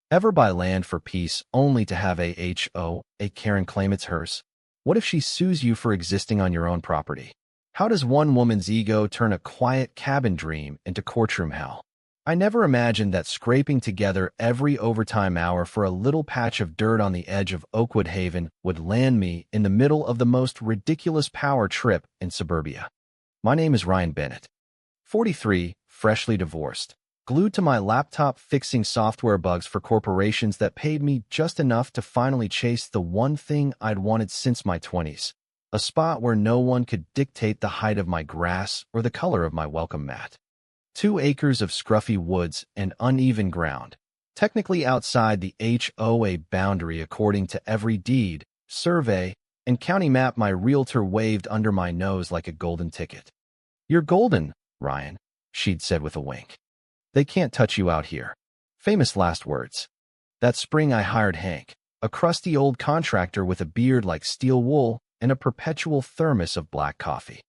Ever buy land for peace only to have a HOA Karen claim it's hers? What if she sues you for existing on your own property? How does one woman's ego turn a quiet cabin dream into courtroom hell? I never imagined that scraping together every overtime hour for a little patch of dirt on the edge of Oakwood Haven would land me in the middle of the most ridiculous power trip in suburbia. My name is Ryan Bennett, 43, freshly divorced, glued to my laptop fixing software bugs for corporations that paid me just enough to finally chase the one thing I'd wanted since my 20s, a spot where no one could dictate the height of my grass or the color of my welcome mat. 2 acres of scruffy woods and uneven ground, technically outside the HOA boundary according to every deed, survey, and county map my realtor waved under my nose like a golden ticket. "You're golden, Ryan," she'd said with a wink. "They can't touch you out here." Famous last words. That spring I hired Hank, a crusty old contractor with a beard like steel wool and a perpetual thermos of black coffee.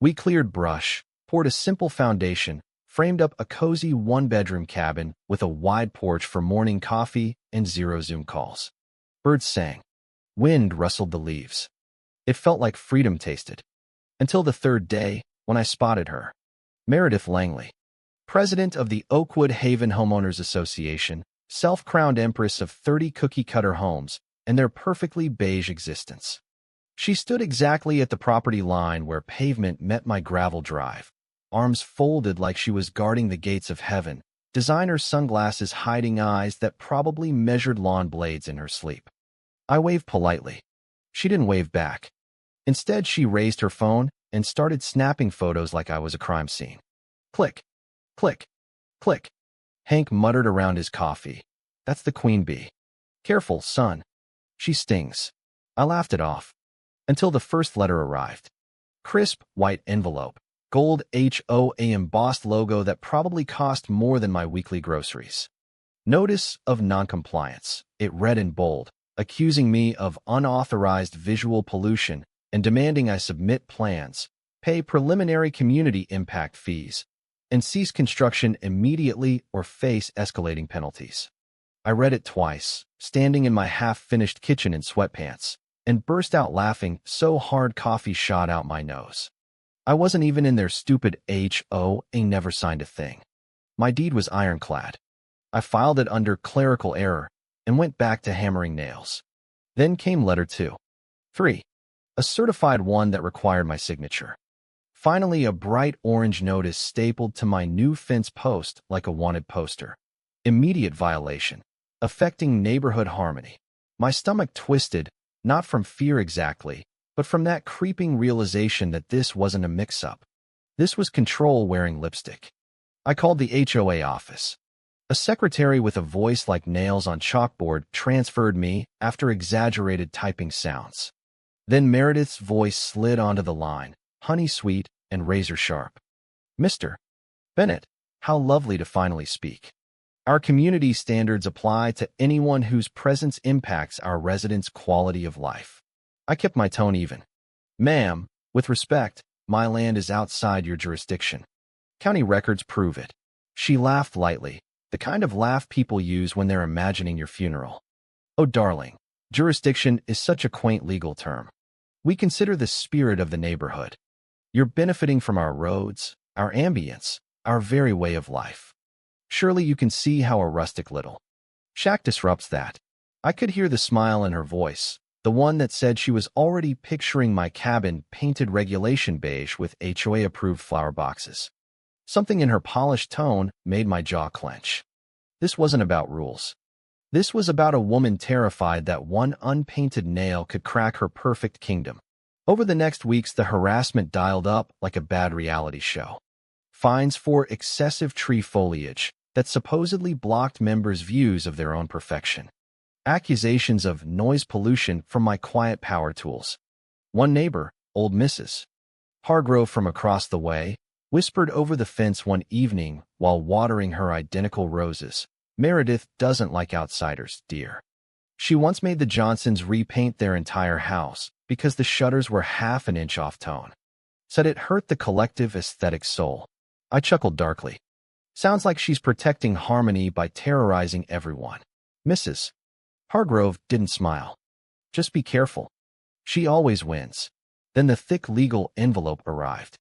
We cleared brush, poured a simple foundation, framed up a cozy one-bedroom cabin with a wide porch for morning coffee and 0 Zoom calls. Birds sang. Wind rustled the leaves. It felt like freedom tasted. Until the 3rd day, when I spotted her. Meredith Langley, president of the Oakwood Haven Homeowners Association, self-crowned empress of 30 cookie-cutter homes and their perfectly beige existence. She stood exactly at the property line where pavement met my gravel drive, arms folded like she was guarding the gates of heaven, designer sunglasses hiding eyes that probably measured lawn blades in her sleep. I waved politely. She didn't wave back. Instead, she raised her phone and started snapping photos like I was a crime scene. Click, click, click. Hank muttered around his coffee. "That's the queen bee. Careful, son. She stings." I laughed it off. Until the first letter arrived. Crisp, white envelope. Gold HOA embossed logo that probably cost more than my weekly groceries. Notice of noncompliance. It read in bold, accusing me of unauthorized visual pollution and demanding I submit plans, pay preliminary community impact fees, and cease construction immediately or face escalating penalties. I read it twice, standing in my half-finished kitchen in sweatpants, and burst out laughing so hard coffee shot out my nose. I wasn't even in their stupid HOA, never signed a thing. My deed was ironclad. I filed it under clerical error and went back to hammering nails. Then came letter 2. 3. A certified one that required my signature. Finally, a bright orange notice stapled to my new fence post like a wanted poster. Immediate violation, affecting neighborhood harmony. My stomach twisted, not from fear exactly, but from that creeping realization that this wasn't a mix-up. This was control wearing lipstick. I called the HOA office. A secretary with a voice like nails on chalkboard transferred me after exaggerated typing sounds. Then Meredith's voice slid onto the line, honey-sweet and razor-sharp. "Mr. Bennett, how lovely to finally speak. Our community standards apply to anyone whose presence impacts our residents' quality of life." I kept my tone even. "Ma'am, with respect, my land is outside your jurisdiction. County records prove it." She laughed lightly, the kind of laugh people use when they're imagining your funeral. "Oh, darling, jurisdiction is such a quaint legal term. We consider the spirit of the neighborhood. You're benefiting from our roads, our ambience, our very way of life. Surely you can see how a rustic little shack disrupts that." I could hear the smile in her voice, the one that said she was already picturing my cabin painted regulation beige with HOA-approved flower boxes. Something in her polished tone made my jaw clench. This wasn't about rules. This was about a woman terrified that one unpainted nail could crack her perfect kingdom. Over the next weeks, the harassment dialed up like a bad reality show. Fines for excessive tree foliage that supposedly blocked members' views of their own perfection. Accusations of noise pollution from my quiet power tools. One neighbor, old Mrs. Hargrove from across the way, whispered over the fence one evening while watering her identical roses, "Meredith doesn't like outsiders, dear." She once made the Johnsons repaint their entire house because the shutters were half an inch off tone. Said it hurt the collective aesthetic soul. I chuckled darkly. Sounds like she's protecting harmony by terrorizing everyone. Mrs. Hargrove didn't smile. Just be careful. She always wins. Then the thick legal envelope arrived.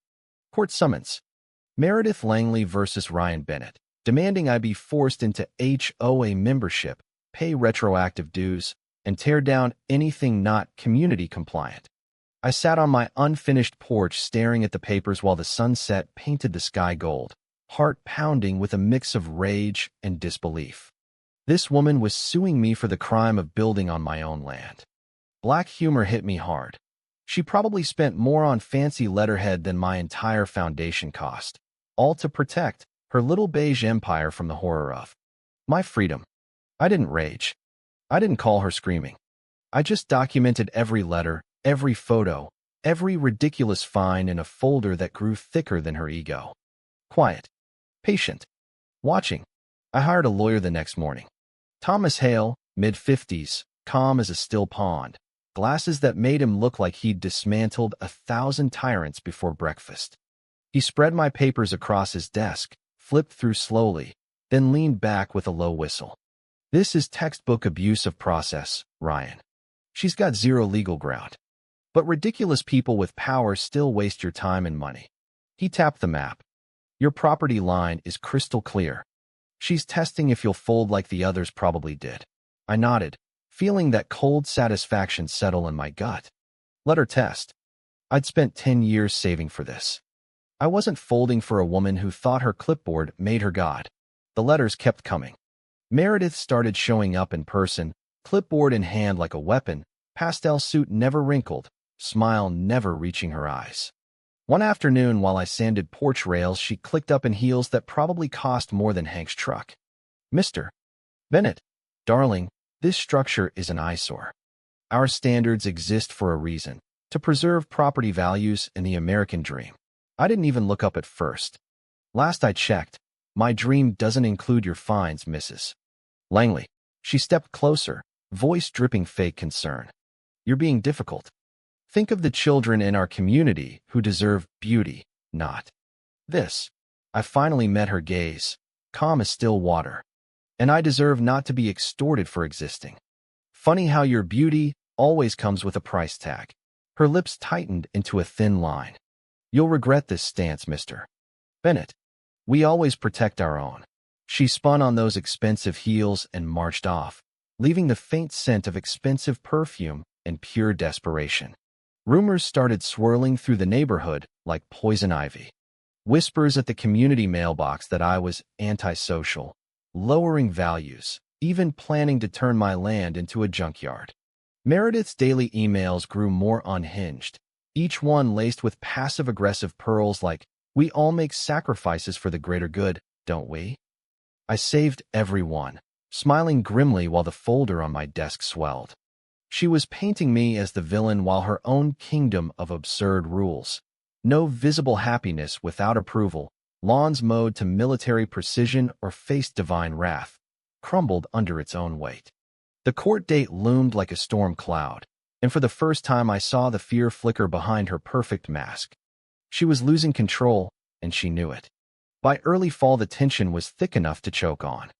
Court summons. Meredith Langley versus Ryan Bennett, demanding I be forced into HOA membership, pay retroactive dues, and tear down anything not community compliant. I sat on my unfinished porch staring at the papers while the sunset painted the sky gold, heart pounding with a mix of rage and disbelief. This woman was suing me for the crime of building on my own land. Black humor hit me hard. She probably spent more on fancy letterhead than my entire foundation cost, all to protect her little beige empire from the horror of my freedom. I didn't rage. I didn't call her screaming. I just documented every letter, every photo, every ridiculous fine in a folder that grew thicker than her ego. Quiet. Patient. Watching. I hired a lawyer the next morning. Thomas Hale, mid-50s, calm as a still pond, glasses that made him look like he'd dismantled 1,000 tyrants before breakfast. He spread my papers across his desk, flipped through slowly, then leaned back with a low whistle. This is textbook abuse of process, Ryan. She's got zero legal ground. But ridiculous people with power still waste your time and money. He tapped the map. Your property line is crystal clear. She's testing if you'll fold like the others probably did. I nodded, feeling that cold satisfaction settle in my gut. Let her test. I'd spent 10 years saving for this. I wasn't folding for a woman who thought her clipboard made her God. The letters kept coming. Meredith started showing up in person, clipboard in hand like a weapon, pastel suit never wrinkled, smile never reaching her eyes. One afternoon while I sanded porch rails, she clicked up in heels that probably cost more than Hank's truck. Mr. Bennett, darling, this structure is an eyesore. Our standards exist for a reason, to preserve property values and the American dream. I didn't even look up at first. Last I checked, my dream doesn't include your fines, Mrs. Langley. She stepped closer, voice dripping fake concern. You're being difficult. Think of the children in our community who deserve beauty, not this. I finally met her gaze, calm as still water. And I deserve not to be extorted for existing. Funny how your beauty always comes with a price tag. Her lips tightened into a thin line. You'll regret this stance, Mr. Bennett. We always protect our own. She spun on those expensive heels and marched off, leaving the faint scent of expensive perfume and pure desperation. Rumors started swirling through the neighborhood like poison ivy. Whispers at the community mailbox that I was antisocial, lowering values, even planning to turn my land into a junkyard. Meredith's daily emails grew more unhinged, each one laced with passive-aggressive pearls like, we all make sacrifices for the greater good, don't we? I saved every one, smiling grimly while the folder on my desk swelled. She was painting me as the villain while her own kingdom of absurd rules. No visible happiness without approval, lawns mowed to military precision or faced divine wrath, crumbled under its own weight. The court date loomed like a storm cloud, and for the first time I saw the fear flicker behind her perfect mask. She was losing control, and she knew it. By early fall, the tension was thick enough to choke on.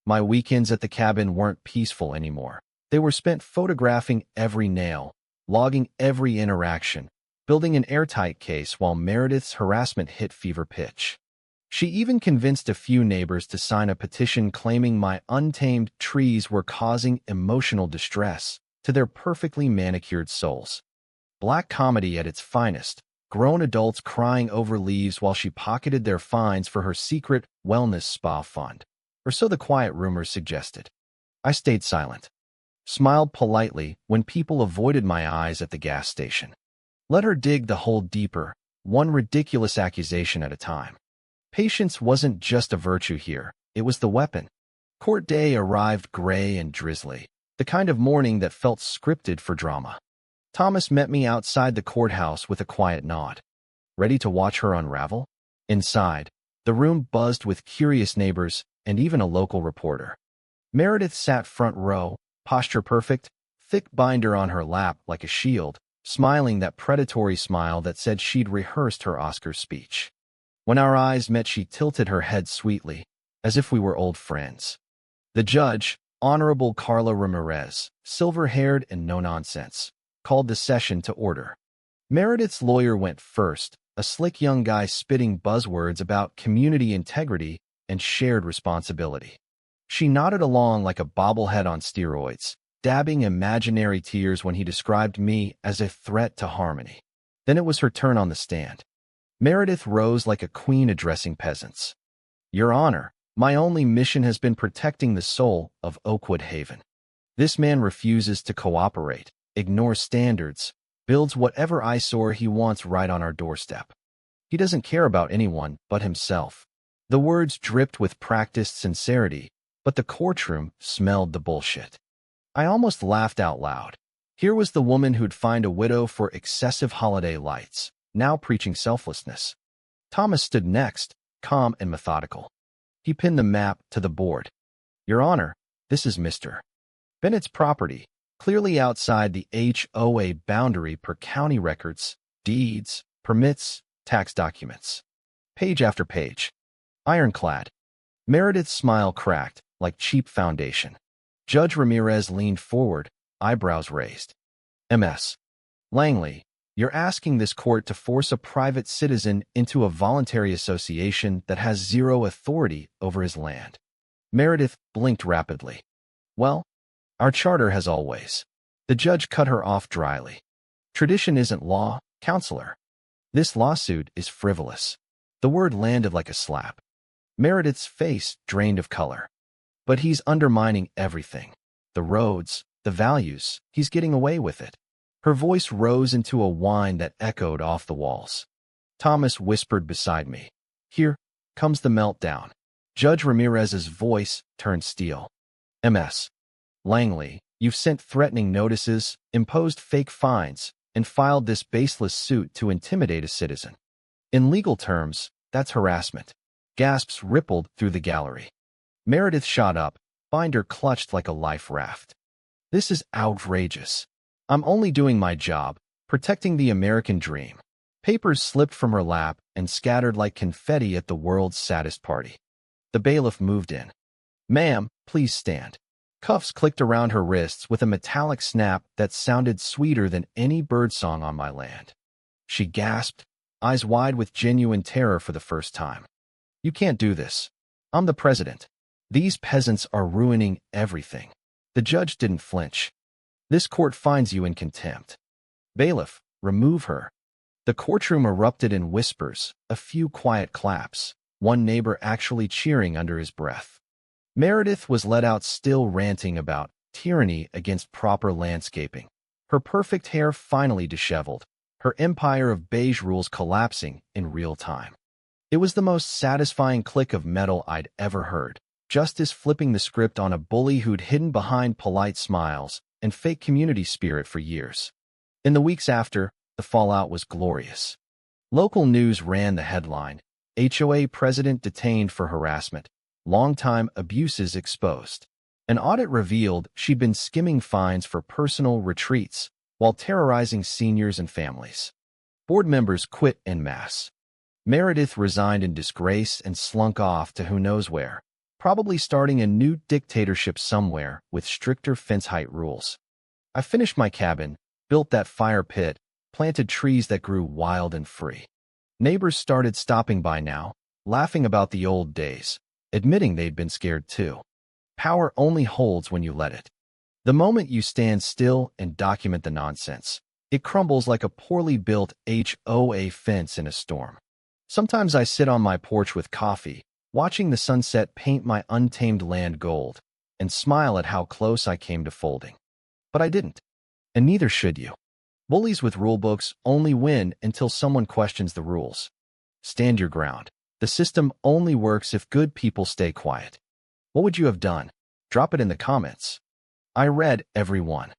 My weekends at the cabin weren't peaceful anymore. They were spent photographing every nail, logging every interaction, building an airtight case while Meredith's harassment hit fever pitch. She even convinced a few neighbors to sign a petition claiming my untamed trees were causing emotional distress to their perfectly manicured souls. Black comedy at its finest, grown adults crying over leaves while she pocketed their fines for her secret wellness spa fund, or so the quiet rumors suggested. I stayed silent. Smiled politely when people avoided my eyes at the gas station. Let her dig the hole deeper, one ridiculous accusation at a time. Patience wasn't just a virtue here, it was the weapon. Court day arrived gray and drizzly, the kind of morning that felt scripted for drama. Thomas met me outside the courthouse with a quiet nod. Ready to watch her unravel? Inside, the room buzzed with curious neighbors and even a local reporter. Meredith sat front row, posture perfect, thick binder on her lap like a shield, smiling that predatory smile that said she'd rehearsed her Oscar speech. When our eyes met, she tilted her head sweetly, as if we were old friends. The judge, Honorable Carla Ramirez, silver-haired and no-nonsense, called the session to order. Meredith's lawyer went first, a slick young guy spitting buzzwords about community integrity and shared responsibility. She nodded along like a bobblehead on steroids, dabbing imaginary tears when he described me as a threat to harmony. Then it was her turn on the stand. Meredith rose like a queen addressing peasants. Your Honor, my only mission has been protecting the soul of Oakwood Haven. This man refuses to cooperate, ignores standards, builds whatever eyesore he wants right on our doorstep. He doesn't care about anyone but himself. The words dripped with practiced sincerity, but the courtroom smelled the bullshit. I almost laughed out loud. Here was the woman who'd find a widow for excessive holiday lights, now preaching selflessness. Thomas stood next, calm and methodical. He pinned the map to the board. Your Honor, this is Mr. Bennett's property, clearly outside the HOA boundary per county records, deeds, permits, tax documents. Page after page. Ironclad. Meredith's smile cracked, like cheap foundation. Judge Ramirez leaned forward, eyebrows raised. Ms. Langley, you're asking this court to force a private citizen into a voluntary association that has zero authority over his land. Meredith blinked rapidly. Well, our charter has always. The judge cut her off dryly. Tradition isn't law, counselor. This lawsuit is frivolous. The word landed like a slap. Meredith's face drained of color. But he's undermining everything. The roads, the values, he's getting away with it. Her voice rose into a whine that echoed off the walls. Thomas whispered beside me. Here comes the meltdown. Judge Ramirez's voice turned steel. Ms. Langley, you've sent threatening notices, imposed fake fines, and filed this baseless suit to intimidate a citizen. In legal terms, that's harassment. Gasps rippled through the gallery. Meredith shot up, binder clutched like a life raft. This is outrageous. I'm only doing my job, protecting the American dream. Papers slipped from her lap and scattered like confetti at the world's saddest party. The bailiff moved in. Ma'am, please stand. Cuffs clicked around her wrists with a metallic snap that sounded sweeter than any birdsong on my land. She gasped, eyes wide with genuine terror for the first time. You can't do this. I'm the president. These peasants are ruining everything. The judge didn't flinch. This court finds you in contempt. Bailiff, remove her. The courtroom erupted in whispers, a few quiet claps, one neighbor actually cheering under his breath. Meredith was let out still ranting about tyranny against proper landscaping. Her perfect hair finally disheveled, her empire of beige rules collapsing in real time. It was the most satisfying click of metal I'd ever heard. Justice flipping the script on a bully who'd hidden behind polite smiles and fake community spirit for years. In the weeks after, the fallout was glorious. Local news ran the headline, HOA president detained for harassment, longtime abuses exposed. An audit revealed she'd been skimming fines for personal retreats while terrorizing seniors and families. Board members quit en masse. Meredith resigned in disgrace and slunk off to who knows where, probably starting a new dictatorship somewhere with stricter fence height rules. I finished my cabin, built that fire pit, planted trees that grew wild and free. Neighbors started stopping by now, laughing about the old days, admitting they'd been scared too. Power only holds when you let it. The moment you stand still and document the nonsense, it crumbles like a poorly built HOA fence in a storm. Sometimes I sit on my porch with coffee, watching the sunset paint my untamed land gold, and smile at how close I came to folding. But I didn't. And neither should you. Bullies with rulebooks only win until someone questions the rules. Stand your ground. The system only works if good people stay quiet. What would you have done? Drop it in the comments. I read every one.